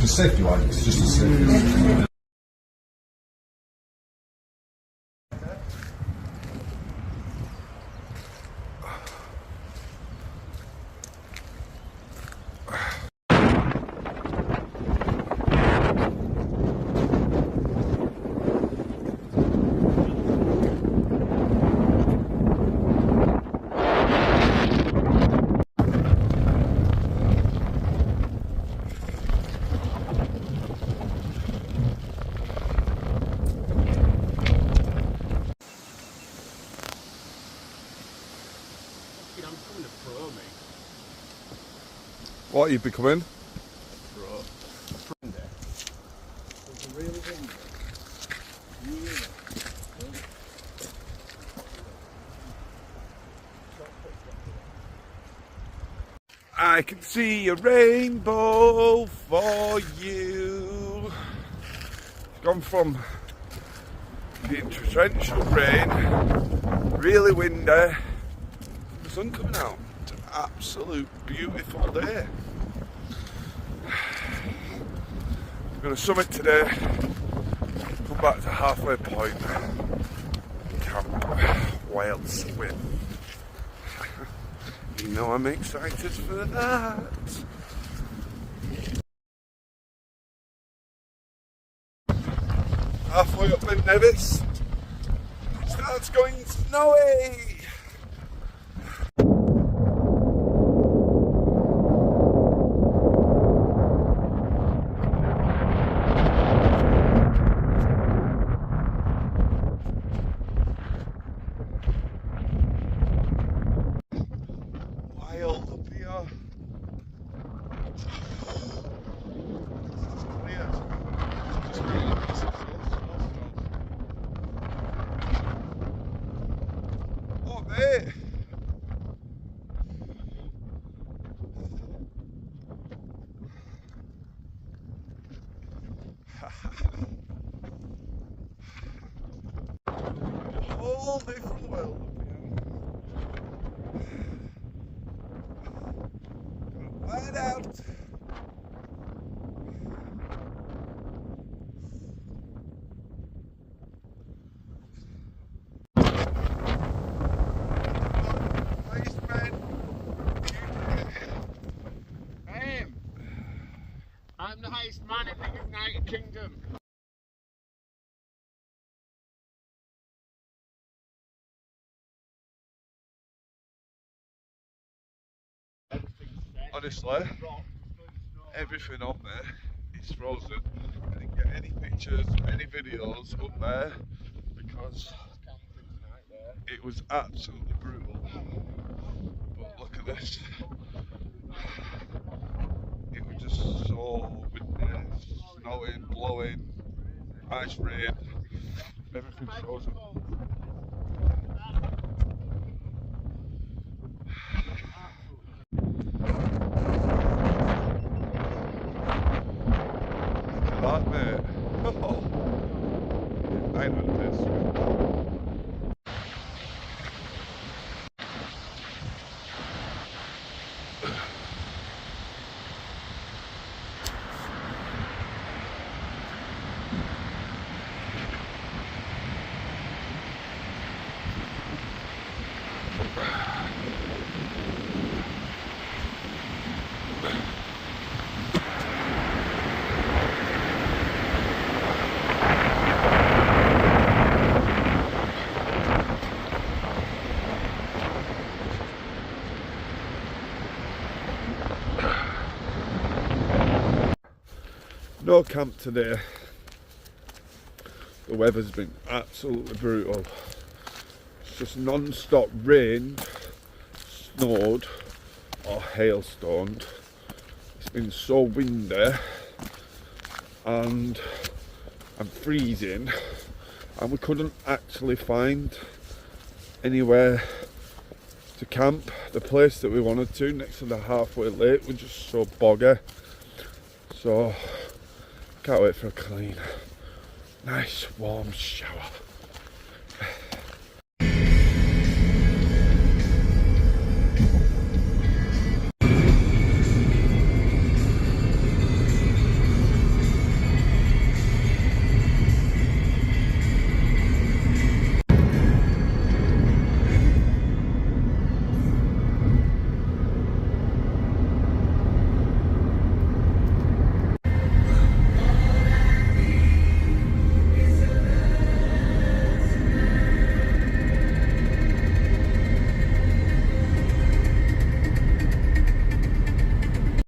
Because safety-wise, it's just as safe. What are you becoming? I can see a rainbow for you. It's gone from being torrential rain, really windy, the sun coming out. It's an absolute beautiful day. We're going to summit today, come back to halfway point, camp whilst win. You know I'm excited for that. Halfway up in Nevis, it starts going snowy. Wild up here. Oh mate! Whole different world up here. Light out. I'm the highest man in the United Kingdom. Honestly, everything on there is frozen. I didn't get any pictures, any videos up there because it was absolutely brutal. But look at this. It was just so windy, snowing, blowing, ice rain, everything frozen. That mate. I know this. No camp today. The weather's been absolutely brutal. It's just non-stop rain, snowed or hailstormed. It's been so windy and I'm freezing, and we couldn't actually find anywhere to camp. The place that we wanted to next to the halfway lake was just so boggy. So can't wait for a clean, nice warm shower.